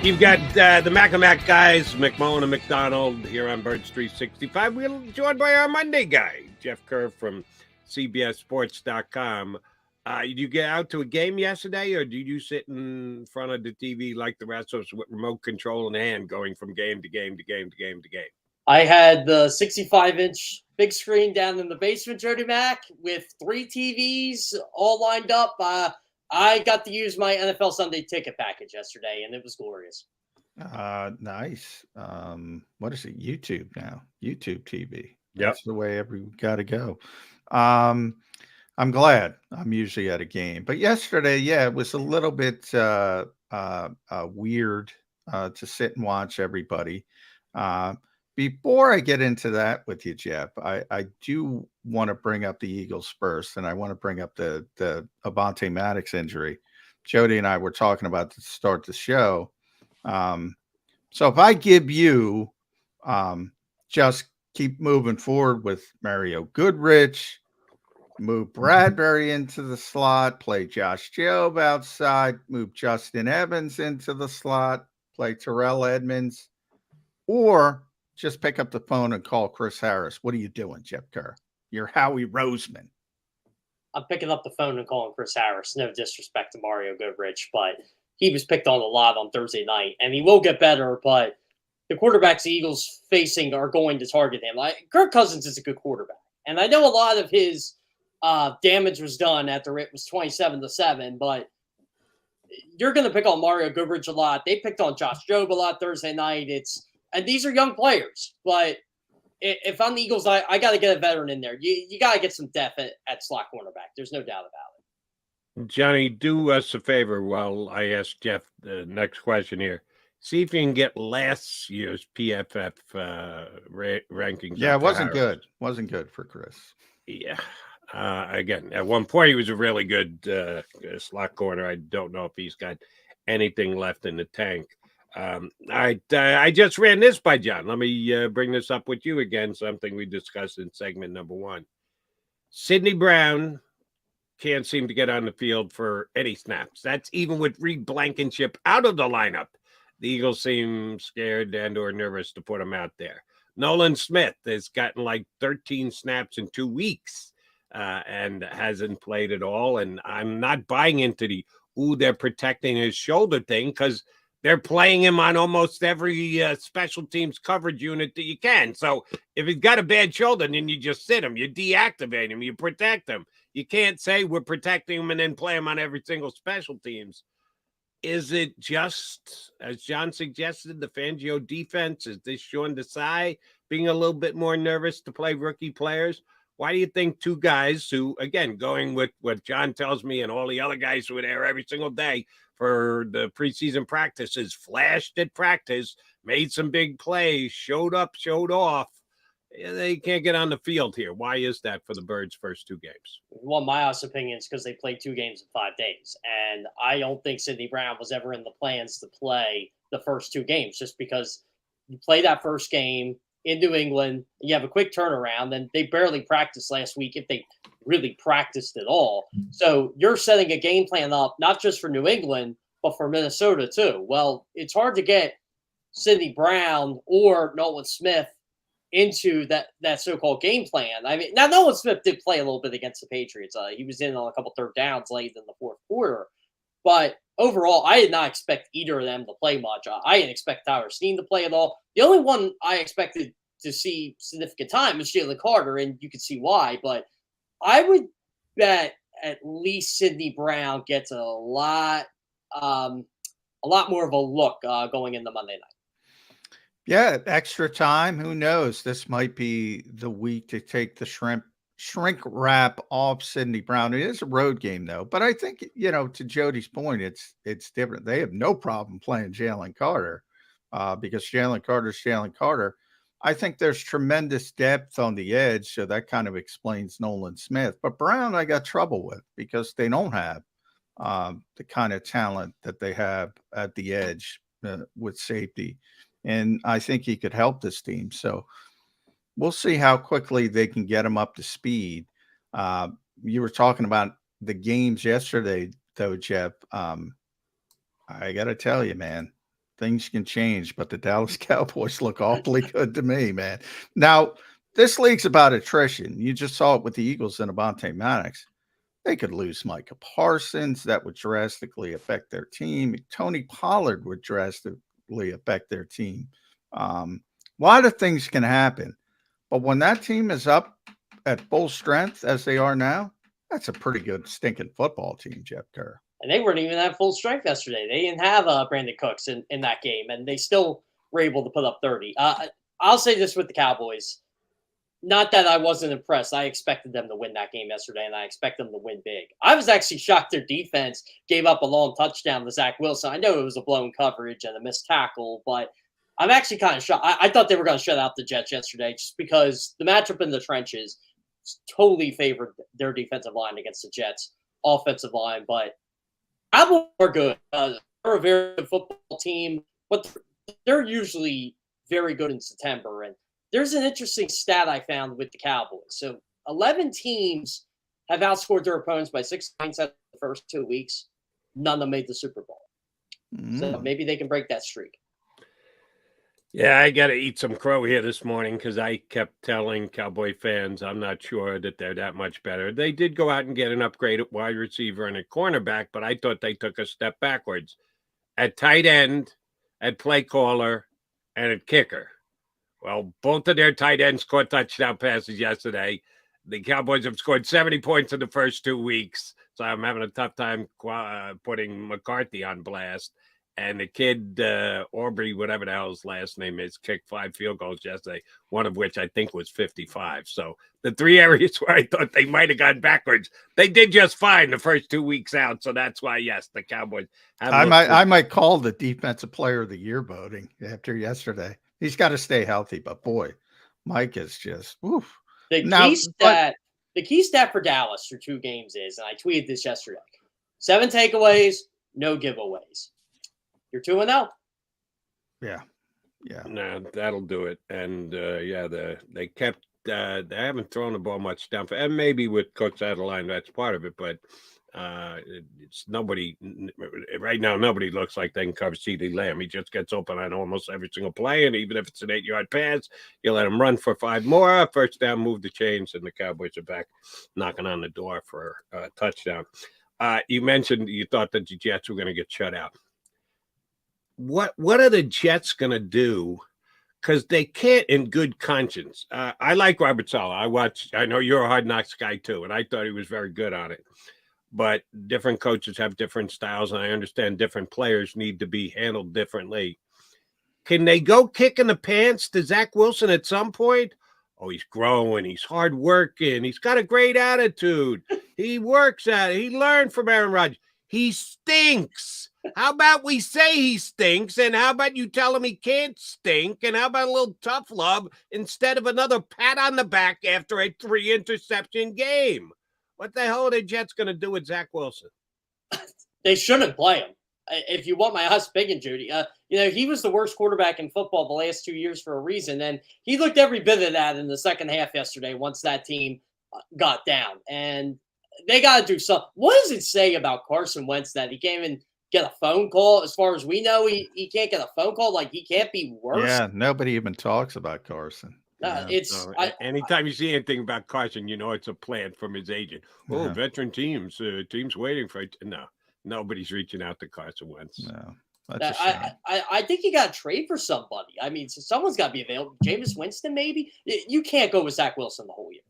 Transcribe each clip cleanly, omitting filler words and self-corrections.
You've got the Mac and Mac guys, McMullen and McDonald, here on Birds 365. We're joined by our Monday guy, Jeff Kerr from CBSSports.com. Did you get out to a game yesterday, or did you sit in front of the TV like the rest of us with remote control in hand, going from game to game to game to game to game? I had the 65-inch big screen down in the basement, Jody Mac, with 3 TVs all lined up. I got to use my NFL Sunday ticket package yesterday, and it was glorious. Nice. What is it? YouTube now. YouTube TV. Yep. That's the way we got to go. I'm glad. I'm usually at a game, but yesterday, yeah, it was a little bit weird to sit and watch everybody. Before I get into that with you, Jeff, I do want to bring up the Eagles first, and I want to bring up the Avonte Maddox injury. Jody and I were talking about to start the show. So if I give you just keep moving forward with Mario Goodrich, move Bradbury into the slot, play Josh Jobe outside, move Justin Evans into the slot, play Terrell Edmonds, or just pick up the phone and call Chris Harris. What are you doing, Jeff Kerr? You're Howie Roseman. I'm picking up the phone and calling Chris Harris. No disrespect to Mario Goodrich, but he was picked on a lot on Thursday night, and he will get better, but the quarterbacks the Eagles facing are going to target him. Kirk Cousins is a good quarterback, and I know a lot of his damage was done after it was 27-7, but you're going to pick on Mario Goodrich a lot. They picked on Josh Jobe a lot Thursday night. And these are young players, but if I'm the Eagles, I got to get a veteran in there. You got to get some depth at slot cornerback. There's no doubt about it. Johnny, do us a favor while I ask Jeff the next question here. See if you can get last year's PFF rankings. Yeah, it wasn't good. Wasn't good for Chris. Yeah. Again, at one point, he was a really good slot corner. I don't know if he's got anything left in the tank. I just ran this by John. Let me bring this up with you again, something we discussed in segment number 1. Sidney Brown can't seem to get on the field for any snaps. That's even with Reed Blankenship out of the lineup. The Eagles seem scared and or nervous to put him out there. Nolan Smith has gotten like 13 snaps in 2 weeks and hasn't played at all. And I'm not buying into they're protecting his shoulder thing, because they're playing him on almost every special teams coverage unit that you can. So if he's got a bad shoulder, then you just sit him, you deactivate him, you protect him. You can't say we're protecting him and then play him on every single special teams. Is it just, as John suggested, the Fangio defense? Is this Sean Desai being a little bit more nervous to play rookie players? Why do you think 2 guys who, again, going with what John tells me and all the other guys who are there every single day for the preseason practices, flashed at practice, made some big plays, showed up, showed off, they can't get on the field here? Why is that for the Birds' first 2 games? Well, my honest opinion is because they played 2 games in 5 days. And I don't think Sidney Brown was ever in the plans to play the first 2 games, just because you play that first game in New England, you have a quick turnaround, and they barely practiced last week, if they really practiced at all. So you're setting a game plan up, not just for New England, but for Minnesota too. Well, it's hard to get Sidney Brown or Nolan Smith into that so-called game plan. I mean, now Nolan Smith did play a little bit against the Patriots. He was in on a couple third downs late in the fourth quarter. But overall, I did not expect either of them to play much. I didn't expect Tyler Steen to play at all. The only one I expected to see significant time was Jalen Carter, and you can see why. But I would bet at least Sidney Brown gets a lot more of a look going into Monday night. Yeah, extra time. Who knows? This might be the week to take the shrink wrap off Sidney Brown. It is a road game, though. But I think, to Jody's point, it's different. They have no problem playing Jalen Carter because Jalen Carter's Jalen Carter. I think there's tremendous depth on the edge, so that kind of explains Nolan Smith. But Brown, I got trouble with because they don't have the kind of talent that they have at the edge with safety. And I think he could help this team. So we'll see how quickly they can get him up to speed. You were talking about the games yesterday, though, Jeff. I got to tell you, man, things can change, but the Dallas Cowboys look awfully good to me, man. Now, this league's about attrition. You just saw it with the Eagles and Avonte Maddox. They could lose Micah Parsons. That would drastically affect their team. Tony Pollard would drastically affect their team. A lot of things can happen. But when that team is up at full strength, as they are now, that's a pretty good stinking football team, Jeff Kerr. And they weren't even at full strength yesterday. They didn't have Brandon Cooks in that game, and they still were able to put up 30. I'll say this with the Cowboys. Not that I wasn't impressed. I expected them to win that game yesterday, and I expect them to win big. I was actually shocked their defense gave up a long touchdown to Zach Wilson. I know it was a blown coverage and a missed tackle, but I'm actually kind of shocked. I thought they were going to shut out the Jets yesterday just because the matchup in the trenches totally favored their defensive line against the Jets' offensive line, but Cowboys are good. They're a very good football team, but they're usually very good in September. And there's an interesting stat I found with the Cowboys. So 11 teams have outscored their opponents by 6 points out of the first 2 weeks. None of them made the Super Bowl. So maybe they can break that streak. Yeah, I got to eat some crow here this morning because I kept telling Cowboy fans I'm not sure that they're that much better. They did go out and get an upgrade at wide receiver and at cornerback, but I thought they took a step backwards at tight end, at play caller, and at kicker. Well, both of their tight ends caught touchdown passes yesterday. The Cowboys have scored 70 points in the first 2 weeks, so I'm having a tough time putting McCarthy on blast. And the kid, Aubrey, whatever the hell his last name is, kicked 5 field goals yesterday, one of which I think was 55. So the 3 areas where I thought they might have gone backwards, they did just fine the first 2 weeks out. So that's why, yes, the Cowboys have. I might call the Defensive Player of the Year voting after yesterday. He's got to stay healthy, but boy, Mike is just woof. The key stat for Dallas through 2 games is, and I tweeted this yesterday: 7 takeaways, no giveaways. You're 2-0. Yeah. No, that'll do it. And they kept they haven't thrown the ball much down, and maybe with Coach out of line, that's part of it. But it's nobody right now. Nobody looks like they can cover CeeDee Lamb. He just gets open on almost every single play, and even if it's an 8-yard pass, you let him run for 5 more. First down, move the chains, and the Cowboys are back knocking on the door for a touchdown. You mentioned you thought that the Jets were going to get shut out. What are the Jets going to do? Because they can't in good conscience. I like Robert Saleh. I know you're a Hard Knocks guy too, and I thought he was very good on it. But different coaches have different styles, and I understand different players need to be handled differently. Can they go kicking the pants to Zach Wilson at some point? Oh, he's growing. He's hardworking. He's got a great attitude. He works at it. He learned from Aaron Rodgers. He stinks. How about we say he stinks, and how about you tell him he can't stink, and how about a little tough love instead of another pat on the back after a 3-interception game? What the hell are the Jets going to do with Zach Wilson? They shouldn't play him. If you want my opinion, Judy, he was the worst quarterback in football the last 2 years for a reason, and he looked every bit of that in the second half yesterday once that team got down. And they got to do something. What does it say about Carson Wentz that he can't even get a phone call? As far as we know, he can't get a phone call. Like, he can't be worse. Yeah, nobody even talks about Carson. Anytime you see anything about Carson, you know it's a plant from his agent. Oh, veteran teams waiting for it. No, nobody's reaching out to Carson Wentz. No, that's a shame. I think you got to trade for somebody. I mean, so someone's got to be available. Jameis Winston, maybe. You can't go with Zach Wilson the whole year.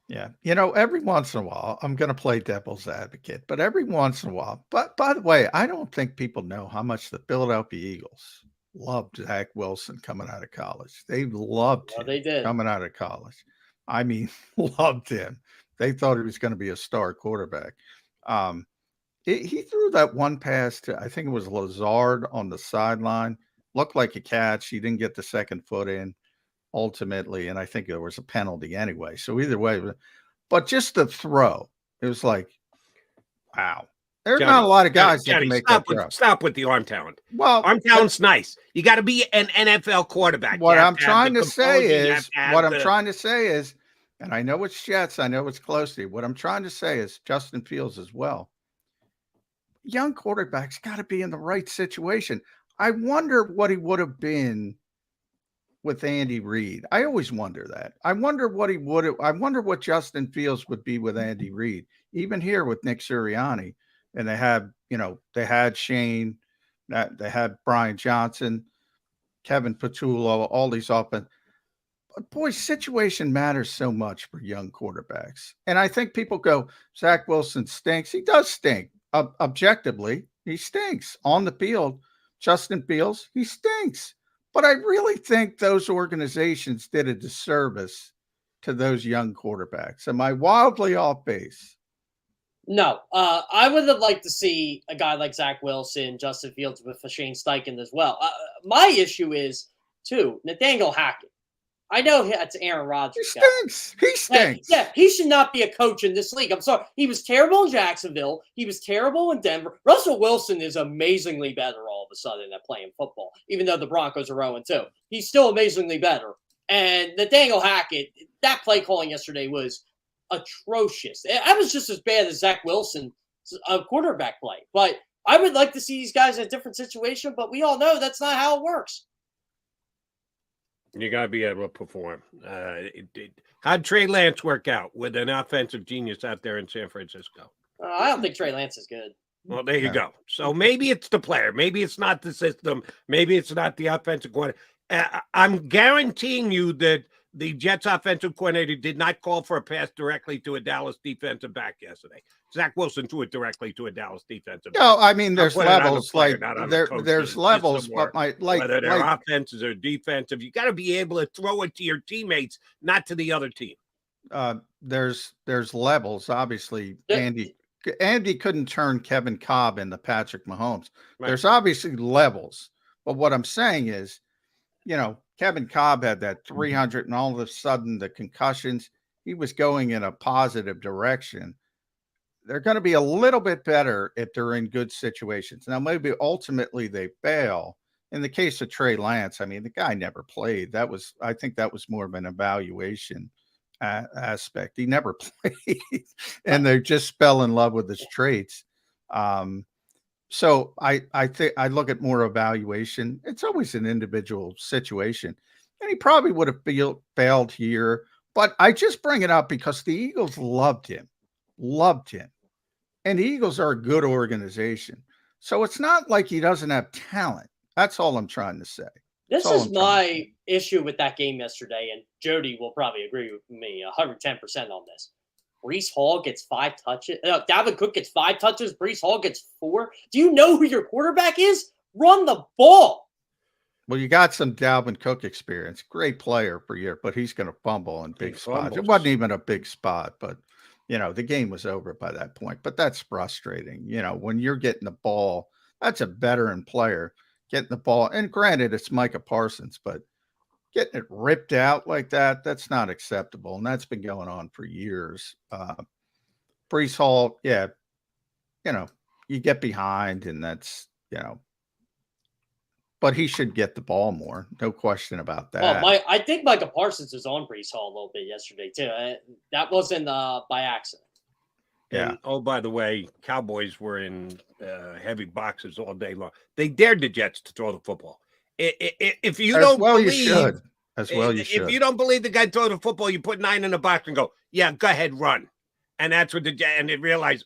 Yeah. Every once in a while, I'm going to play devil's advocate, but every once in a while. But by the way, I don't think people know how much the Philadelphia Eagles loved Zach Wilson coming out of college. They loved him they did. Coming out of college. I mean, loved him. They thought he was going to be a star quarterback. He threw that one pass to, I think it was Lazard on the sideline. Looked like a catch. He didn't get the second foot in. Ultimately, and I think there was a penalty anyway. So either way, but just the throw, it was like, wow. There's not a lot of guys that can make that throw. Stop with the arm talent. Well, arm talent's nice. You got to be an NFL quarterback. What I'm trying to say is, and I know it's Jets, I know it's close to you. What I'm trying to say is Justin Fields as well. young quarterback's got to be in the right situation. I wonder what he would have been with Andy Reid. I always wonder that. I wonder what he would have. I wonder what Justin Fields would be with Andy Reid. Even here with Nick Sirianni, and they had Shane, they had Brian Johnson, Kevin Patullo, all these offense. But boy, situation matters so much for young quarterbacks. And I think people go, Zach Wilson stinks. He does stink. Objectively, he stinks. On the field, Justin Fields, he stinks. But I really think those organizations did a disservice to those young quarterbacks. Am I wildly off base? No, I would have liked to see a guy like Zach Wilson, Justin Fields with Shane Steichen as well. My issue is, too, Nathaniel Hackett. I know that's Aaron Rodgers. He stinks. He stinks. Yeah, he should not be a coach in this league. I'm sorry. He was terrible in Jacksonville. He was terrible in Denver. Russell Wilson is amazingly better all of a sudden at playing football, even though the Broncos are 0-2. He's still amazingly better. And Nathaniel Hackett, that play calling yesterday was atrocious. That was just as bad as Zach Wilson's quarterback play. But I would like to see these guys in a different situation, but we all know that's not how it works. You got to be able to perform. How'd Trey Lance work out with an offensive genius out there in San Francisco? I don't think Trey Lance is good. Well, there you go. So maybe it's the player. Maybe it's not the system. Maybe it's not the offensive coordinator. I'm guaranteeing you that the Jets offensive coordinator did not call for a pass directly to a Dallas defensive back yesterday. Zach Wilson threw it directly to a Dallas defensive back. No, I mean, there's levels. Player, like there's levels, but whether they're offensive or defensive, you got to be able to throw it to your teammates, not to the other team. There's levels. Obviously, Andy couldn't turn Kevin Cobb into Patrick Mahomes. Right. There's obviously levels, but what I'm saying is, Kevin Cobb had that 300 and all of a sudden the concussions, he was going in a positive direction. They're going to be a little bit better if they're in good situations. Now, maybe ultimately they fail. In the case of Trey Lance, I mean, the guy never played. I think that was more of an evaluation aspect. He never played, and they just fell in love with his traits. So I think I look at more evaluation. It's always an individual situation. And he probably would have failed here. But I just bring it up because the Eagles loved him. And the Eagles are a good organization. So it's not like he doesn't have talent. That's all I'm trying to say. This is my issue with that game yesterday. And Jody will probably agree with me 110% on this. Breece Hall gets 5 touches. Dalvin Cook gets 5 touches. Breece Hall gets 4. Do you know who your quarterback is? Run the ball. Well, you got some Dalvin Cook experience. Great player for you, but he's going to fumble in big spots. It wasn't even a big spot, but, the game was over by that point. But that's frustrating. When you're getting the ball, that's a veteran player getting the ball. And granted, it's Micah Parsons, but getting it ripped out like that, that's not acceptable. And that's been going on for years. Breece Hall, yeah, you get behind and that's, but he should get the ball more. No question about that. Well, I think Micah Parsons was on Breece Hall a little bit yesterday, too. That wasn't by accident. Yeah. And, oh, by the way, Cowboys were in heavy boxes all day long. They dared the Jets to throw the football. If you don't believe, you should. As well, you should. If you don't believe the guy throw the football, you put 9 in the box and go, yeah, go ahead, run. And that's what and they realized,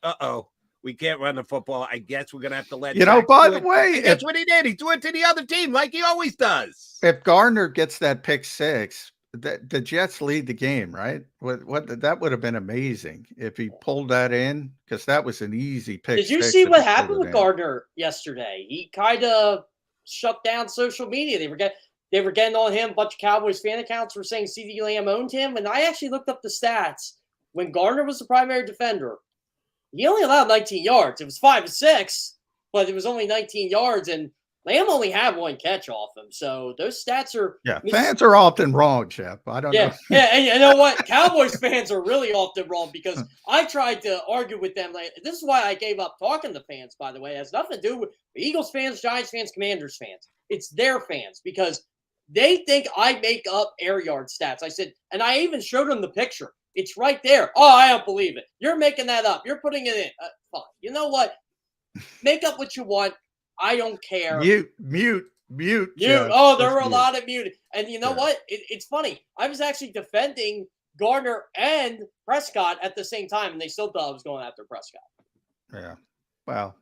we can't run the football. I guess we're gonna have to let. By the way, that's what he did. He threw it to the other team like he always does. If Gardner gets that pick 6, the Jets lead the game, right? What that would have been amazing if he pulled that in, because that was an easy pick. Did you see what happened with Gardner yesterday? He kind of shut down social media. They were getting on him. A bunch of Cowboys fan accounts were saying CeeDee Lamb owned him. And I actually looked up the stats. When Gardner was the primary defender, he only allowed 19 yards. It was 5 of 6, but it was only 19 yards. And Lamb only had 1 catch off him. So those stats are. Yeah, fans are often wrong, Jeff. I don't know. Yeah, and you know what? Cowboys fans are really often wrong because I tried to argue with them. This is why I gave up talking to fans, by the way. It has nothing to do with Eagles fans, Giants fans, Commanders fans. It's their fans because they think I make up air yard stats. I said, and I even showed them the picture. It's right there. Oh, I don't believe it. You're making that up. You're putting it in. Fine. You know what? make up what you want. I don't care. Mute. Jeff. Oh, there Just were a mute. lot of muted. And you know Yeah. what? It's funny. I was actually defending Gardner and Prescott at the same time, and they still thought I was going after Prescott. Yeah. Well,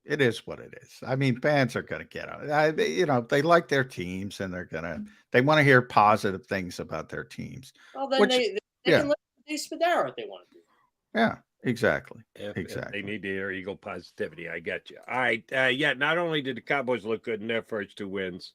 it is what it is. I mean, fans are going to get out. They like their teams, and they want to hear positive things about their teams. Well, then they can let Dave Spadaro if they want to do. Yeah, exactly. If Exactly. they need to hear Eagle positivity, I get you. All right. Not only did the Cowboys look good in their first 2 wins,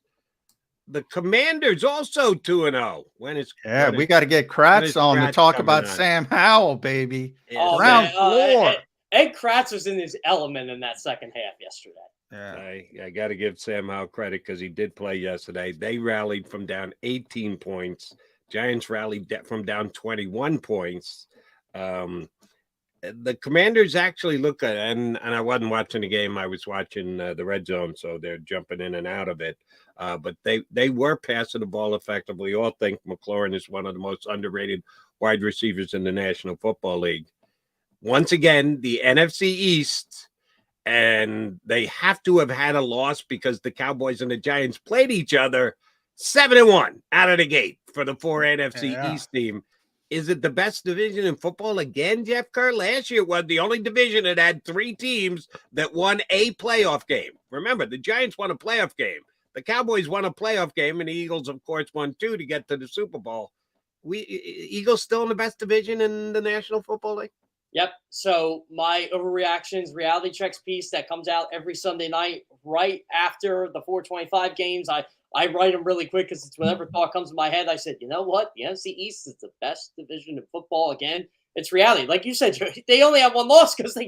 the Commanders also 2-0. We got to get Kratz on to Kratz talk coming about on? Sam Howell, baby. Oh, Ground man. floor. Ed Kratz was in his element in that second half yesterday. Yeah. I got to give Sam Howell credit because he did play yesterday. They rallied from down 18 points. Giants rallied from down 21 points. The Commanders actually look good, and I wasn't watching the game. I was watching the red zone, so they're jumping in and out of it. But they were passing the ball effectively. We all think McLaurin is one of the most underrated wide receivers in the National Football League. Once again, the NFC East, and they have to have had a loss because the Cowboys and the Giants played each other 7-1 out of the gate for the 4 NFC East team. Is it the best division in football again, Jeff Kerr? Last year was the only division that had 3 teams that won a playoff game. Remember, the Giants won a playoff game. The Cowboys won a playoff game, and the Eagles, of course, won 2 to get to the Super Bowl. Eagles still in the best division in the National Football League? Yep. So my overreactions reality checks piece that comes out every Sunday night right after the 425 games. I write them really quick because it's whatever thought comes to my head. I said, you know what? The NFC East is the best division in football. Again, it's reality. Like you said, they only have 1 loss because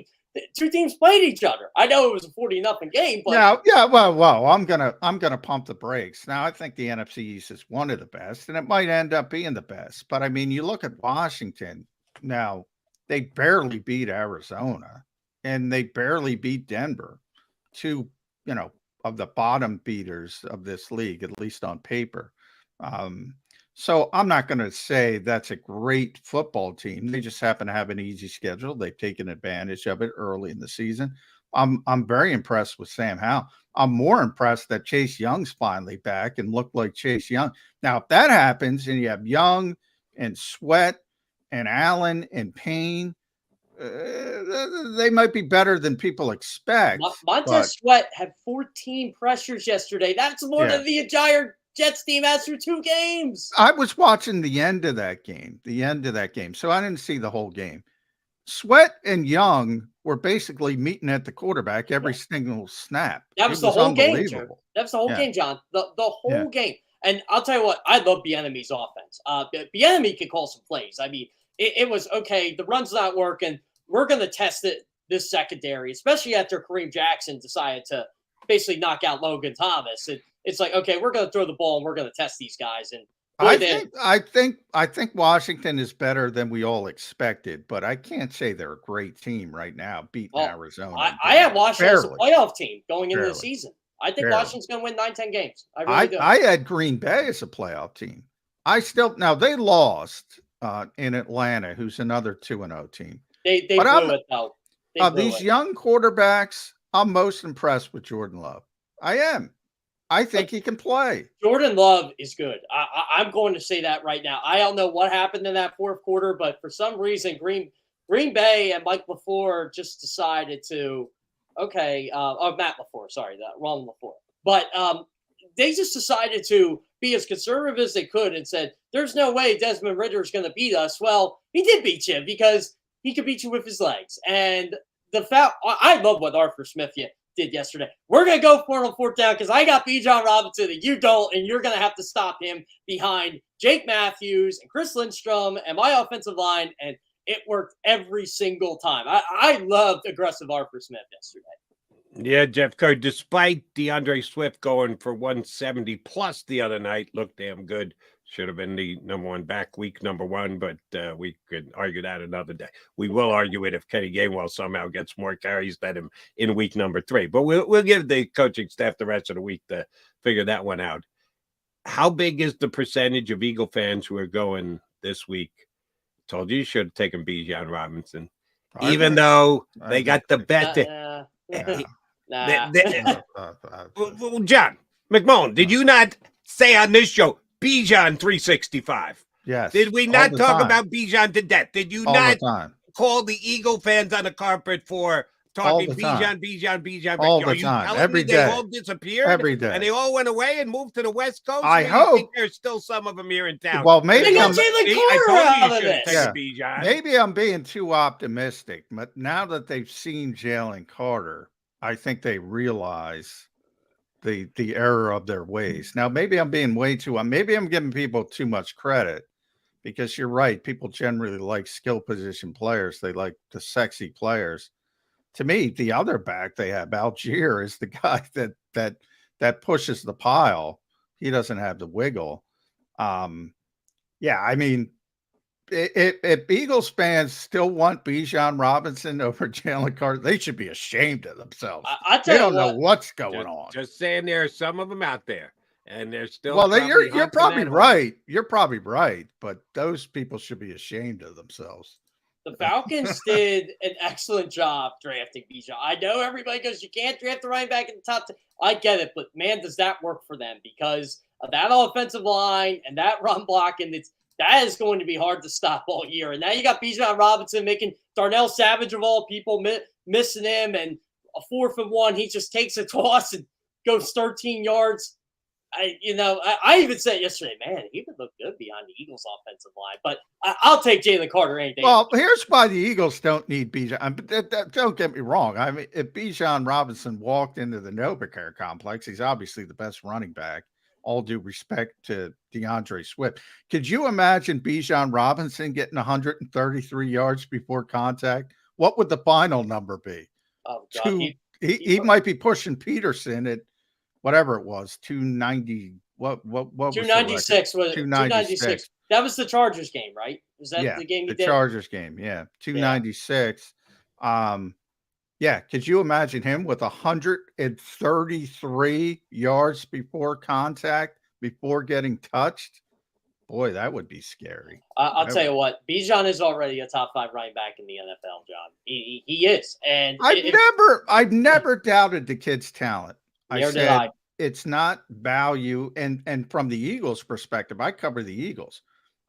2 teams played each other. I know it was a 40-0 game, but well, I'm gonna pump the brakes. Now I think the NFC East is one of the best, and it might end up being the best. But I mean, you look at Washington now. They barely beat Arizona, and they barely beat Denver, 2, of the bottom beaters of this league, at least on paper. So I'm not going to say that's a great football team. They just happen to have an easy schedule. They've taken advantage of it early in the season. I'm very impressed with Sam Howell. I'm more impressed that Chase Young's finally back and looked like Chase Young. Now, if that happens and you have Young and Sweat and Allen and Payne, they might be better than people expect. Montez Sweat had 14 pressures yesterday. That's more than the entire Jets team has through 2 games. I was watching the end of that game, so I didn't see the whole game. Sweat and Young were basically meeting at the quarterback every single snap. That was the whole game, John. That was the whole game, John. The whole game. And I'll tell you what, I love Bieniemy's offense. Bieniemy can call some plays. I mean, it was, okay, the run's not working. We're going to test this secondary, especially after Kareem Jackson decided to basically knock out Logan Thomas. It's like, okay, we're going to throw the ball and we're going to test these guys. And I think Washington is better than we all expected, but I can't say they're a great team right now, beating Arizona. I have Washington as a playoff team going into the season. I think Washington's going to win 9-10 games. I really do. I had Green Bay as a playoff team. Now they lost in Atlanta, who's another 2-0 team. They blew it though. These young quarterbacks, I'm most impressed with Jordan Love. I am. I think he can play. Jordan Love is good. I'm going to say that right now. I don't know what happened in that 4th quarter, but for some reason, Green Bay and Mike LaFleur just decided to, Matt LaFleur, sorry, wrong LaFleur. But they just decided to be as conservative as they could and said, there's no way Desmond Ridder is going to beat us. Well, he did beat you because he could beat you with his legs. And I love what Arthur Smith did yesterday. We're going to go for it on 4th down because I got Bijan Robinson and you don't, and you're going to have to stop him behind Jake Matthews and Chris Lindstrom and my offensive line, and it worked every single time. I loved aggressive Arthur Smith yesterday. Yeah, Jeff Kerr, despite DeAndre Swift going for 170 plus the other night, looked damn good. Should have been the number 1 back week number 1, but we could argue that another day. We will argue it if Kenny Gainwell somehow gets more carries than him in week number 3. But we'll give the coaching staff the rest of the week to figure that one out. How big is the percentage of Eagle fans who are going this week? Told you should have taken Bijan Robinson. even though they got the bet. Nah. Well, John McMullen, did you not say on this show Bijan 365? Yes. Did we not talk about Bijan to death? Did you not call the Eagle fans on the carpet for talking Bijan? All the time. Every day. They all disappeared? Every day. And they all went away and moved to the West Coast? I hope. Think there's still some of them here in town. Well, maybe they got Jalen Carter out of this. Maybe I'm being too optimistic, but now that they've seen Jalen Carter, I think they realize the error of their ways. Now, maybe I'm being maybe I'm giving people too much credit, because you're right. People generally like skill position players. They like the sexy players. To me, the other back they have, Algier, is the guy that pushes the pile. He doesn't have the wiggle. Yeah, I mean, if Eagles fans still want Bijan Robinson over Jalen Carter, they should be ashamed of themselves. They don't know what's going on. Just saying, there are some of them out there, and they're still. Well, you're probably right. You're probably right, but those people should be ashamed of themselves. The Falcons did an excellent job drafting Bijan. I know everybody goes, you can't draft the running back in the top 10. I get it, but man, does that work for them because of that offensive line and that run blocking. That is going to be hard to stop all year. And now you got Bijan Robinson making Darnell Savage of all people missing him, and a 4th and 1. He just takes a toss and goes 13 yards. I even said yesterday, man, he would look good behind the Eagles' offensive line. But I'll take Jalen Carter any day. Well, here's why the Eagles don't need Bijan. Don't get me wrong. I mean, if Bijan Robinson walked into the NovaCare complex, he's obviously the best running back. All due respect to DeAndre Swift. Could you imagine Bijan Robinson getting 133 yards before contact? What would the final number be? Oh, God. He might be pushing Peterson at whatever it was, 290. What was 296 was 296. That was the Chargers game, right? Was that the game you did? The Chargers game, 296. Yeah, could you imagine him with 133 yards before contact, before getting touched? Boy, that would be scary. I'll tell you what, Bijan is already a top 5 running back in the NFL, John. He is. And I've never doubted the kid's talent. I said it's not value. And from the Eagles' perspective, I cover the Eagles.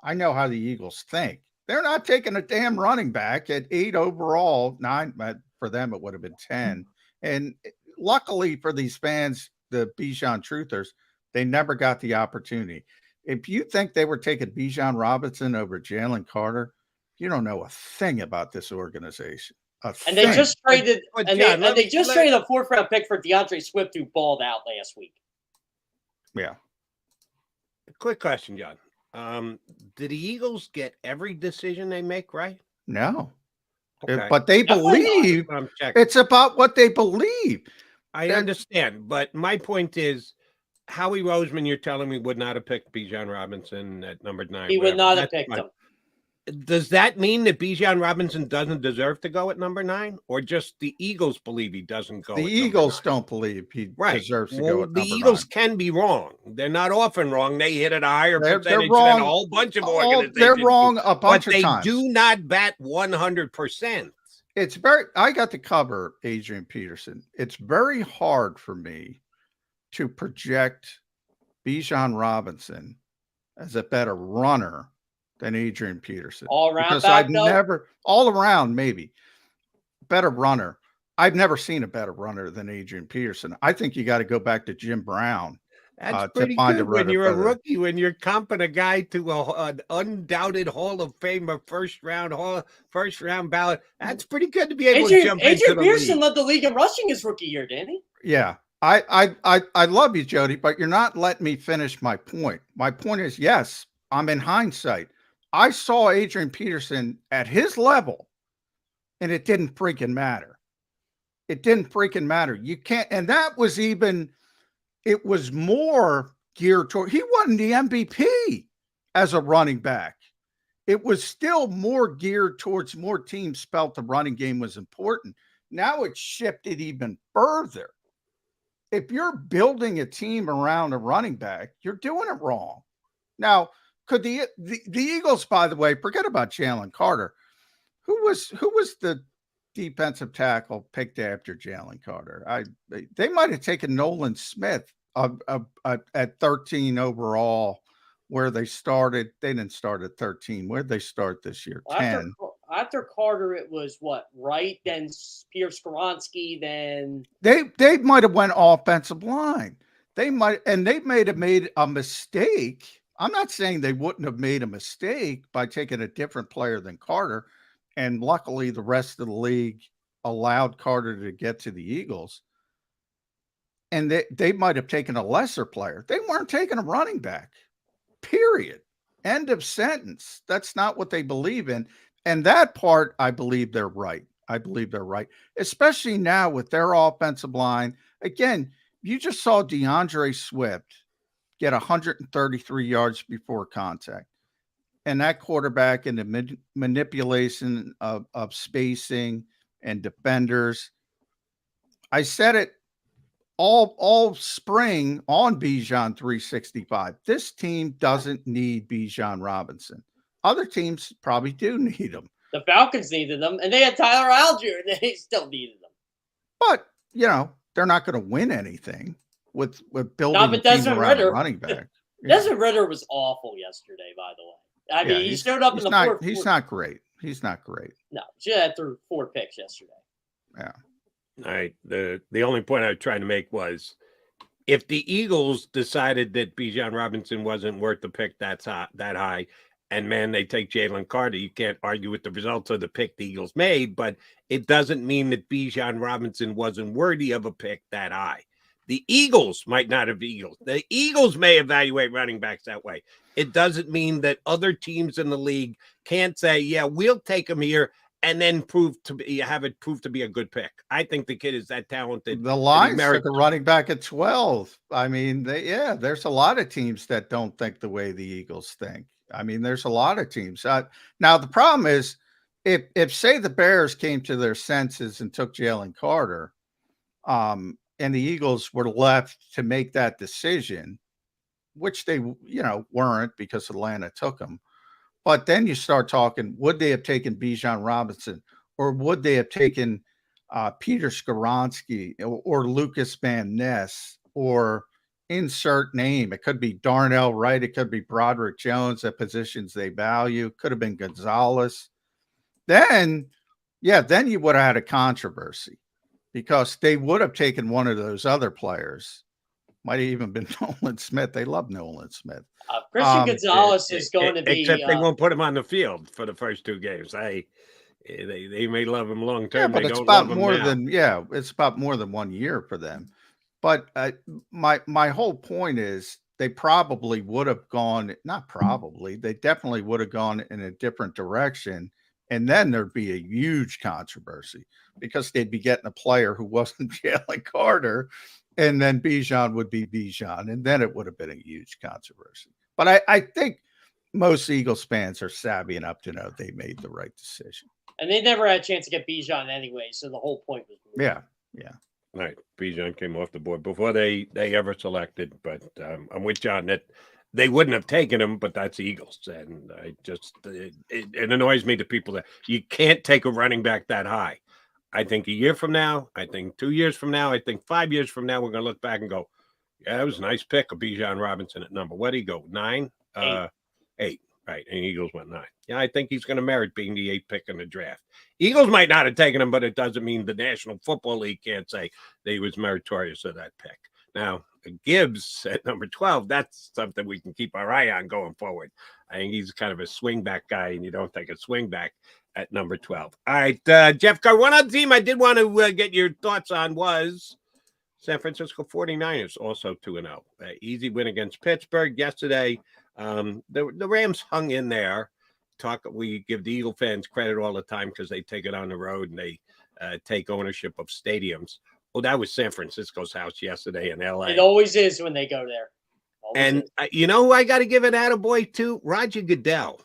I know how the Eagles think. They're not taking a damn running back at 8 overall, 9. For them, it would have been 10. And luckily for these fans, the Bijan truthers, they never got the opportunity. If you think they were taking Bijan Robinson over Jalen Carter, you don't know a thing about this organization. And they just traded, they just traded a 4th-round pick for DeAndre Swift, who balled out last week. Yeah. Quick question, John. Did the Eagles get every decision they make right? No. Okay. But they believe it's about what they believe. I understand, but my point is Howie Roseman, you're telling me, would not have picked Bijan Robinson at number 9. He would not have picked him. Does that mean that Bijan Robinson doesn't deserve to go at number 9, or just the Eagles believe he doesn't go? The Eagles don't believe he deserves to go at number 9. The Eagles can be wrong. They're not often wrong. They hit at a higher percentage than a whole bunch of organizations. They're wrong a bunch of times. But they do not bat 100%. I got to cover Adrian Peterson. It's very hard for me to project Bijan Robinson as a better runner than Adrian Peterson. All around, because I've never, all around maybe, better runner. I've never seen a better runner than Adrian Peterson. I think you got to go back to Jim Brown. That's pretty good when you're a rookie, when you're comping a guy to an undoubted Hall of Famer, first round ballot. That's pretty good to be able to jump into the league. Adrian Peterson led the league in rushing his rookie year, didn't he? Yeah. I love you, Jody, but you're not letting me finish my point. My point is, yes, I'm in hindsight. I saw Adrian Peterson at his level, and it didn't freaking matter. It didn't freaking matter. You can't, and that was even, it was more geared toward, he wasn't the MVP as a running back. It was still more geared towards more teams felt the running game was important. Now it's shifted even further. If you're building a team around a running back, you're doing it wrong. Now, could the Eagles, by the way, forget about Jalen Carter. Who was the defensive tackle picked after Jalen Carter. They might have taken Nolan Smith at 13 overall, where they started. They didn't start at 13. Where'd they start this year? 10. After Carter, it was what, Wright, then Pierre Skoronsky, then They might have went offensive line. They might, and they may have made a mistake. I'm not saying they wouldn't have made a mistake by taking a different player than Carter. And luckily, the rest of the league allowed Carter to get to the Eagles. And they might have taken a lesser player. They weren't taking a running back, period. End of sentence. That's not what they believe in. And that part, I believe they're right. I believe they're right, especially now with their offensive line. Again, you just saw DeAndre Swift get 133 yards before contact. And that quarterback in the manipulation of spacing and defenders. I said it all spring on Bijan 365. This team doesn't need Bijan Robinson. Other teams probably do need him. The Falcons needed them, and they had Tyler Algier, and they still needed them. But, they're not going to win anything with building a team around a running back. Desmond Ritter was awful yesterday, by the way. I mean, he showed up in the fourth. He's not great. He's not great. No, Jet threw 4 picks yesterday. Yeah. All right. The only point I was trying to make was, if the Eagles decided that Bijan Robinson wasn't worth the pick that high, and man, they take Jalen Carter, you can't argue with the results of the pick the Eagles made, but it doesn't mean that Bijan Robinson wasn't worthy of a pick that high. The Eagles might not have Eagles. The Eagles may evaluate running backs that way. It doesn't mean that other teams in the league can't say, yeah, we'll take him here and then have it prove to be a good pick. I think the kid is that talented. The Lions took a running back at 12. I mean, there's a lot of teams that don't think the way the Eagles think. I mean, there's a lot of teams. Now, the problem is, if say the Bears came to their senses and took Jalen Carter, and the Eagles were left to make that decision, which they, weren't because Atlanta took them. But then you start talking, would they have taken Bijan Robinson, or would they have taken Peter Skoronsky or Lucas Van Ness, or insert name? It could be Darnell Wright. It could be Broderick Jones at positions they value. Could have been Gonzalez. Then you would have had a controversy, because they would have taken one of those other players. Might have even been Nolan Smith. They love Nolan Smith. Christian Gonzalez is going to be. Except they won't put him on the field for the first 2 games. They may love him long term. Yeah, but it's about more than it's about more than 1 year for them. But my whole point is, they probably would have gone. Not probably. They definitely would have gone in a different direction. And then there'd be a huge controversy, because they'd be getting a player who wasn't Jalen Carter, and then Bijan would be Bijan, and then it would have been a huge controversy. But I think most Eagles fans are savvy enough to know they made the right decision. And they never had a chance to get Bijan anyway, so the whole point was moved. Yeah. Right. Bijan came off the board before they ever selected, but I'm with John that they wouldn't have taken him, but that's the Eagles. And it annoys me to people that you can't take a running back that high. I think a year from now, I think 2 years from now, I think 5 years from now, we're going to look back and go, yeah, that was a nice pick of Bijan Robinson at number. What did he go? 9? 8. Right. And Eagles went 9. Yeah, I think he's going to merit being the 8th pick in the draft. Eagles might not have taken him, but it doesn't mean the National Football League can't say that he was meritorious of that pick. Now, Gibbs at number 12, that's something we can keep our eye on going forward. I think he's kind of a swing back guy, and you don't take a swing back at number 12. All right, Jeff Kerr, one other team I did want to get your thoughts on was San Francisco 49ers, also 2-0. Easy win against Pittsburgh yesterday. The Rams hung in there. We give the Eagle fans credit all the time because they take it on the road and they take ownership of stadiums. Well, that was San Francisco's house yesterday in L.A. It always is when they go there. You know who I got to give it attaboy to? Roger Goodell.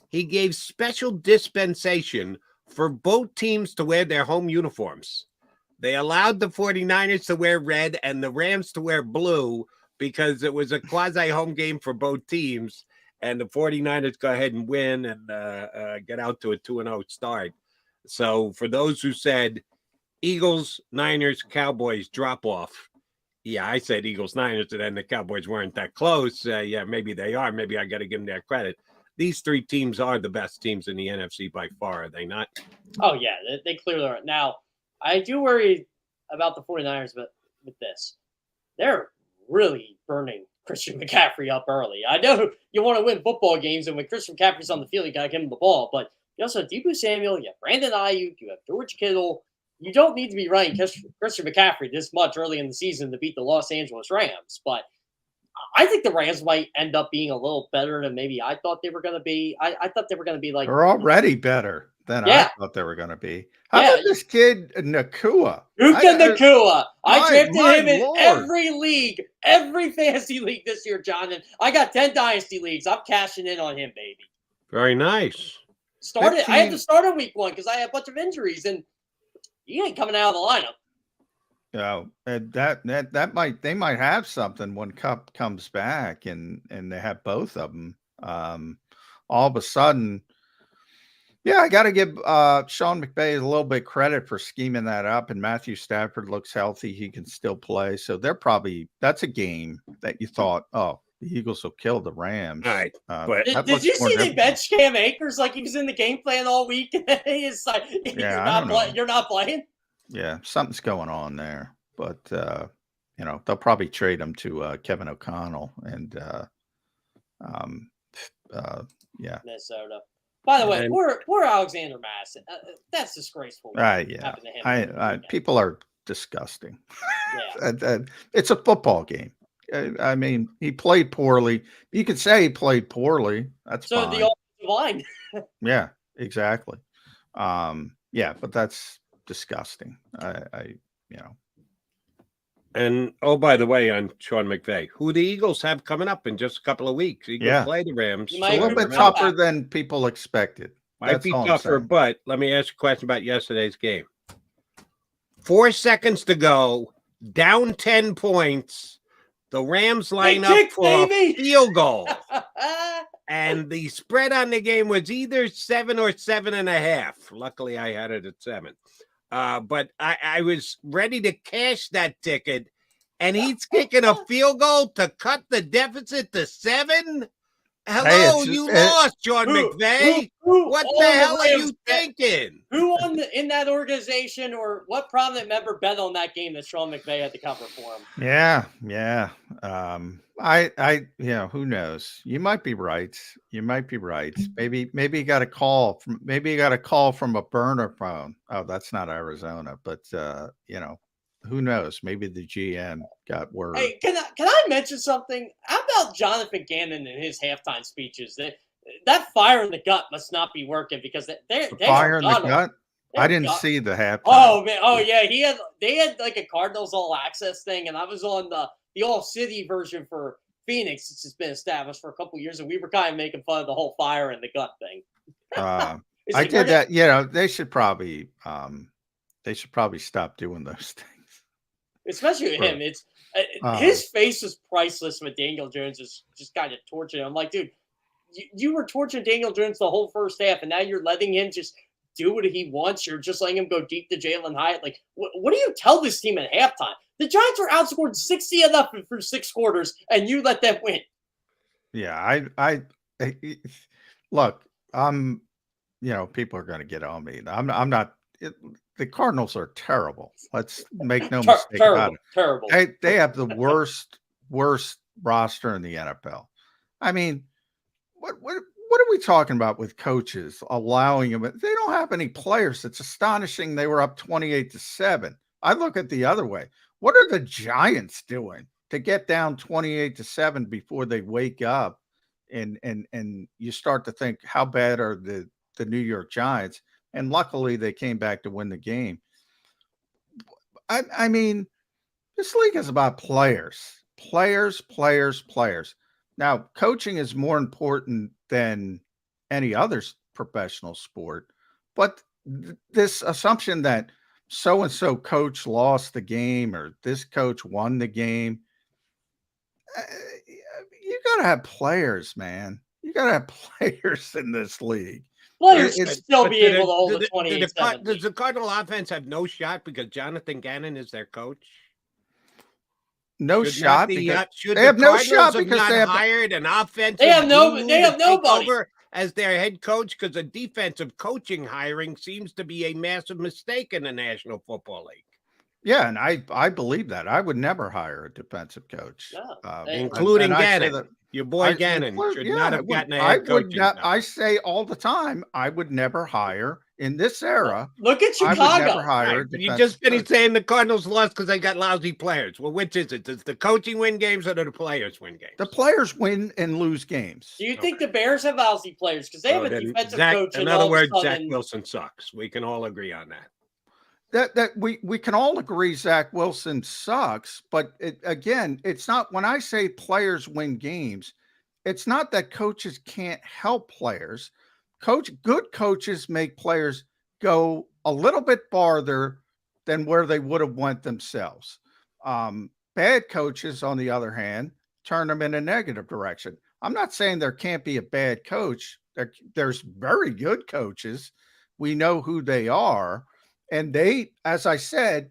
He gave special dispensation for both teams to wear their home uniforms. They allowed the 49ers to wear red and the Rams to wear blue because it was a quasi-home game for both teams, and the 49ers go ahead and win and get out to a 2-0 start. So for those who said Eagles, Niners, Cowboys drop off, yeah, I said Eagles, Niners, and then the Cowboys weren't that close. Yeah, maybe they are. Maybe I got to give them that credit. These three teams are the best teams in the NFC by far, are they not? Oh, yeah, they clearly are. Now, I do worry about the 49ers with this. They're really burning Christian McCaffrey up early. I know you want to win football games, and when Christian McCaffrey's on the field, you got to give him the ball. But you also have Deebo Samuel, you have Brandon Ayuk, you have George Kittle. You don't need to be running Christian McCaffrey this much early in the season to beat the Los Angeles Rams. But I think the Rams might end up being a little better than maybe I thought they were going to be. I thought they were going to be like They're already better than I thought they were going to be. How about this kid Nakua? Nakua. I drafted him in Lord. every league, every fantasy league this year, John. And I got 10 dynasty leagues. I'm cashing in on him, baby. Very nice. I had to start on week 1 because I had a bunch of injuries, and he ain't coming out of the lineup. No, they might have something when Cup comes back and they have both of them. All of a sudden, yeah, I got to give Sean McVay a little bit credit for scheming that up. And Matthew Stafford looks healthy; he can still play. So that's a game that you thought, oh, the Eagles will kill the Rams. All right, but did you see they bench Cam Akers like he was in the game plan all week? It's like you're not playing. Yeah, something's going on there, but they'll probably trade him to Kevin O'Connell and Minnesota. By the way, poor Alexander Madison. That's disgraceful. Yeah, people are disgusting. Yeah. It's a football game. I mean, he played poorly. You could say he played poorly. That's so fine. The offensive line. Yeah, exactly. But that's disgusting. And by the way, on Sean McVay, who the Eagles have coming up in just a couple of weeks. He can play the Rams. It's a little bit tougher than people expected. Might be tougher, but let me ask you a question about yesterday's game. 4 seconds to go, down 10 points. The Rams line up for a field goal. And the spread on the game was either 7 or 7.5. Luckily, I had it at 7. But I was ready to cash that ticket, and he's kicking a field goal to cut the deficit to 7. Hello, you lost, John McVay. What the hell are you thinking? Who in that organization or what prominent member bet on that game that Sean McVay had to cover for him? Yeah. Who knows? You might be right. Maybe he got a call from a burner phone. Oh, that's not Arizona, but who knows? Maybe the GM got word. Hey, can I mention something? How about Jonathan Gannon and his halftime speeches? That fire in the gut must not be working because they fire in the gut. I didn't see the halftime. Oh man! Oh yeah, they had like a Cardinals All Access thing, and I was on the All City version for Phoenix. It's just been established for a couple of years, and we were kind of making fun of the whole fire in the gut thing. I did that. They should probably stop doing those things. Especially with him, it's his face is priceless. When Daniel Jones is just kind of torturing him. I'm like, dude, you were torturing Daniel Jones the whole first half, and now you're letting him just do what he wants. You're just letting him go deep to Jalen Hyatt. Like, what do you tell this team at halftime? The Giants were outscored 60-0 through 6 quarters, and you let them win. Yeah, I look. People are going to get on me. I'm not. The Cardinals are terrible. Let's make no mistake about it. Terrible. They have the worst roster in the NFL. I mean, what are we talking about with coaches allowing them? They don't have any players. It's astonishing they were up 28-7. I look at the other way. What are the Giants doing to get down 28-7 before they wake up and you start to think, how bad are the New York Giants? And luckily they came back to win the game. I mean, this league is about players. Now, coaching is more important than any other professional sport, but this assumption that so-and-so coach lost the game or this coach won the game, you got to have players, man. You got to have players in this league. Players should it's- still But be do able to hold do a 28-7 does lead. the Cardinal offense have no shot because Jonathan Gannon is their coach? no Should shot not because should they the have no Cardinals shot have because not they have hired an offensive They have guru to take nobody. over as their head coach? Because a defensive coaching hiring seems to be a massive mistake in the National Football League. yeah, and I believe that. I would never hire a defensive coach. No. Including and I say Gannon. that Your boy Gannon should not have gotten a I head would coaching not. job. I say all the time, I would never hire in this era. Look at I would never Chicago. hire a Right, but you defensive just finished coach. saying the Cardinals lost because they got lousy players. Well, which is it? Does the coaching win games or do the players win games? The players win and lose games. Do you think the Bears have lousy players? Because they have a then defensive Zach, coach. in And other all words, of a Zach sudden, Wilson sucks. We can all agree on that. That we can all agree Zach Wilson sucks, but again, it's not when I say players win games, it's not that coaches can't help players. Good coaches make players go a little bit farther than where they would have went themselves. Bad coaches, on the other hand, turn them in a negative direction. I'm not saying there can't be a bad coach. There's very good coaches. We know who they are. And they, as I said,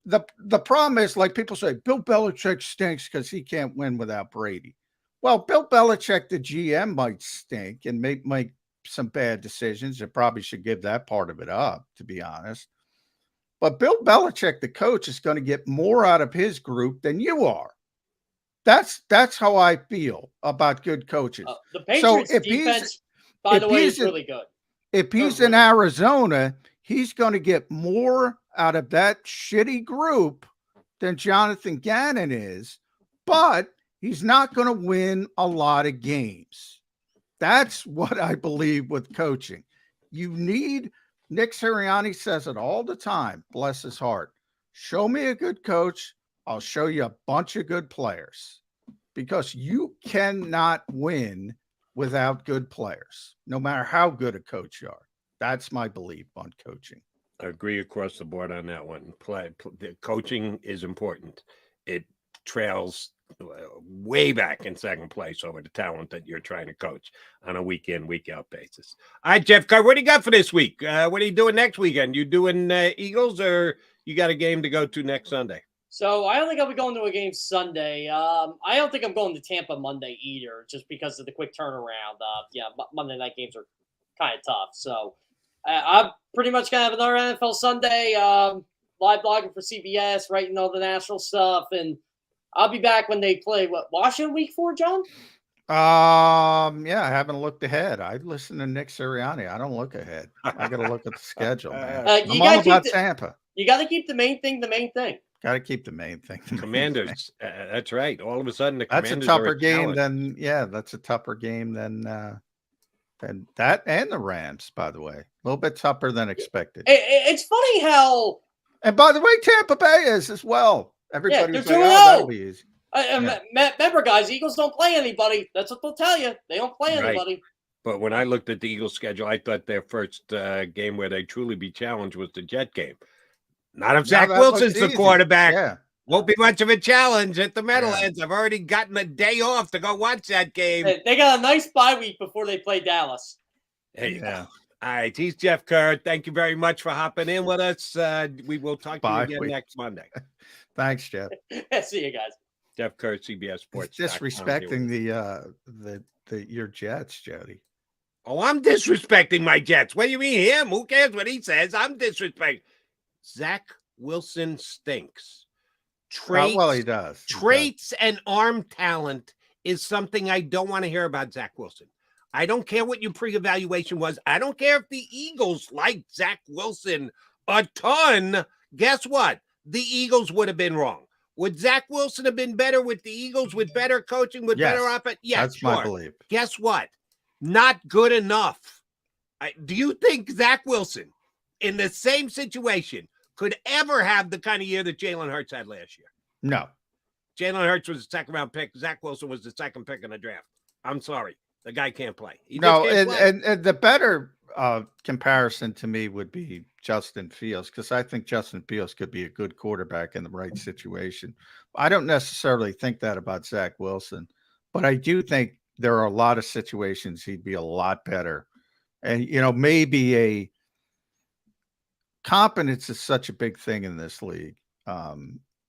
the problem is, like people say, Bill Belichick stinks because he can't win without Brady. Well, Bill Belichick, the GM, might stink and make some bad decisions. It probably should give that part of it up, to be honest. But Bill Belichick, the coach, is going to get more out of his group than you are. That's how I feel about good coaches. the Patriots defense, by the way, is really good. If he's in Arizona, he's going to get more out of that shitty group than Jonathan Gannon is, but he's not going to win a lot of games. That's what I believe with coaching. You need, Nick Sirianni says it all the time, bless his heart. Show me a good coach, I'll show you a bunch of good players, because you cannot win without good players, no matter how good a coach you are. That's my belief on coaching. I agree across the board on that one. The coaching is important. It trails way back in second place over the talent that you're trying to coach on a week in, week out basis. All right, Jeff Kerr, what do you got for this week? What are you doing next weekend? You doing Eagles, or you got a game to go to next Sunday? So I don't think I'll be going to a game Sunday. I don't think I'm going to Tampa Monday either, just because of the quick turnaround. Monday night games are kind of tough. So I'm pretty much going to have another NFL Sunday, live blogging for CBS, writing all the national stuff. And I'll be back when they play, Washington week 4, John? Yeah, I haven't looked ahead. I listen to Nick Sirianni. I don't look ahead. I got to look at the schedule, man. I'm all about Tampa. You got to keep the main thing the main thing. Got to keep the main thing. Commanders. That's right. All of a sudden, that's a tougher game than that's a tougher game than that, and the Rams, by the way, a little bit tougher than expected. It's funny how, and by the way, Tampa Bay is as well. Everybody was like, oh, that'll be easy. Remember, guys, Eagles don't play anybody. That's what they'll tell you. They don't play anybody. But when I looked at the Eagles' schedule, I thought their first game where they truly be challenged was the Jet game. Not if Zach Wilson's the quarterback. Yeah. Won't be much of a challenge at the Meadowlands. Yeah. I've already gotten a day off to go watch that game. They got a nice bye week before they play Dallas. There you go. All right. He's Jeff Kerr. Thank you very much for hopping in with us. We will talk to you again next Monday. Thanks, Jeff. See you guys. Jeff Kerr, CBS Sports. Disrespecting your Jets, Jody. Oh, I'm disrespecting my Jets. What do you mean him? Who cares what he says? I'm disrespecting. Zach Wilson stinks. Traits, well, he does. Traits and arm talent is something I don't want to hear about Zach Wilson. I don't care what your pre-evaluation was. I don't care if the Eagles liked Zach Wilson a ton. Guess what? The Eagles would have been wrong. Would Zach Wilson have been better with the Eagles, with better coaching, with better offense? Yes, that's my belief. Guess what? Not good enough. Do you think Zach Wilson, in the same situation, could ever have the kind of year that Jalen Hurts had last year? No. Jalen Hurts was the second-round pick. Zach Wilson was the second pick in the draft. I'm sorry. The guy can't play. And the better comparison to me would be Justin Fields, because I think Justin Fields could be a good quarterback in the right situation. I don't necessarily think that about Zach Wilson, but I do think there are a lot of situations he'd be a lot better And, you know, maybe a competence is such a big thing in this league.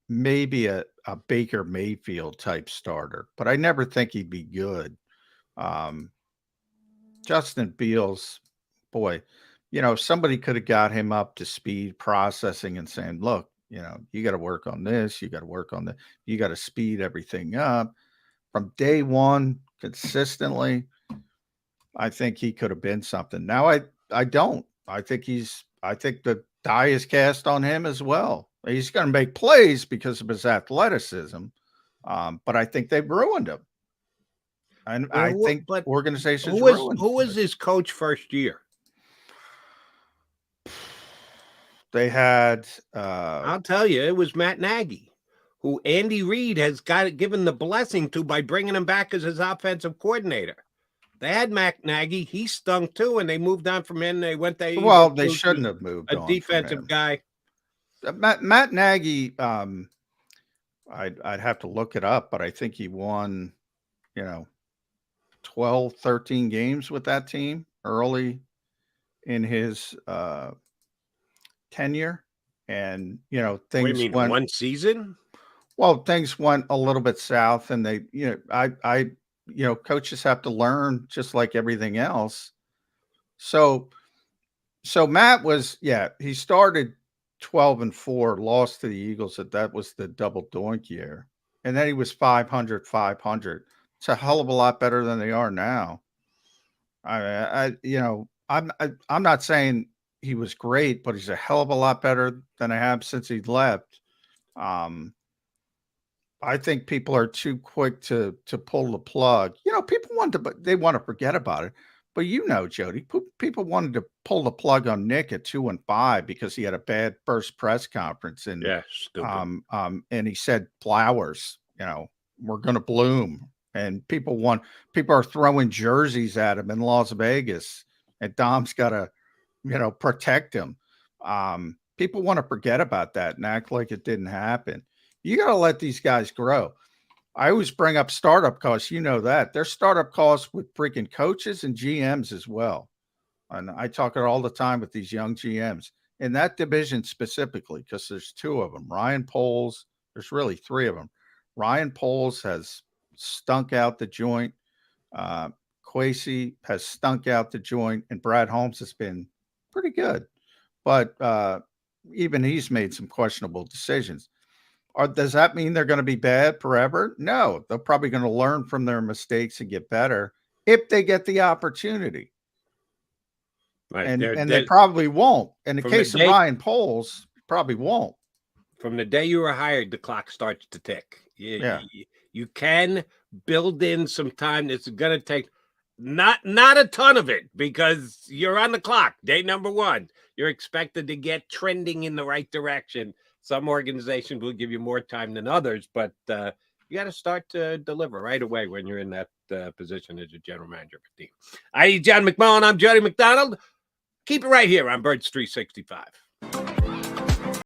Maybe a Baker Mayfield type starter, but I never think he'd be good. Justin Fields, boy, you know, somebody could have got him up to speed processing and saying, look, you know, you got to work on this, you got to work on that, you got to speed everything up from day one consistently. I think he could have been something. Now I don't. I think the die is cast on him as well. He's going to make plays because of his athleticism. But I think they've ruined him. And I think organizations ruined who was his coach first year? They had I'll tell you, it was Matt Nagy, who Andy Reid has given the blessing to by bringing him back as his offensive coordinator. They had Matt Nagy, he stunk too, and they moved on from him. They shouldn't have moved on. A defensive guy. Matt Nagy, I'd have to look it up, but I think he won, you know, 12, 13 games with that team early in his tenure. And, you know, things went one season. Well, things went a little bit south, and they, you know, you know, coaches have to learn just like everything else. So Matt was, he started 12-4, lost to the Eagles. That was the double doink year. And then he was 500. It's a hell of a lot better than they are now. You know, I'm not saying he was great, but he's a hell of a lot better than I have since he left. I think people are too quick to pull the plug. You know, people want to forget about it. But you know, Jody, people wanted to pull the plug on Nick at 2-5 because he had a bad first press conference, and and he said flowers, you know, we're going to bloom, and people are throwing jerseys at him in Las Vegas, and Dom's got to, you know, protect him. People want to forget about that and act like it didn't happen. You got to let these guys grow. I always bring up startup costs. You know that. There's startup costs with freaking coaches and GMs as well. And I talk it all the time with these young GMs in that division specifically, because there's two of them. Ryan Poles, there's really three of them. Ryan Poles has stunk out the joint. Kwesi has stunk out the joint, and Brad Holmes has been pretty good. But even he's made some questionable decisions. Does that mean they're going to be bad forever? No, they're probably going to learn from their mistakes and get better if they get the opportunity. Right. And they probably won't. In the case of Ryan Poles, probably won't. From the day you were hired, the clock starts to tick. You can build in some time. It's going to take not a ton of it, because you're on the clock. Day number one, you're expected to get trending in the right direction. Some organizations will give you more time than others, but you got to start to deliver right away when you're in that position as a general manager of a team. I'm John McMullen. I'm Jody McDonald. Keep it right here on Birds 365.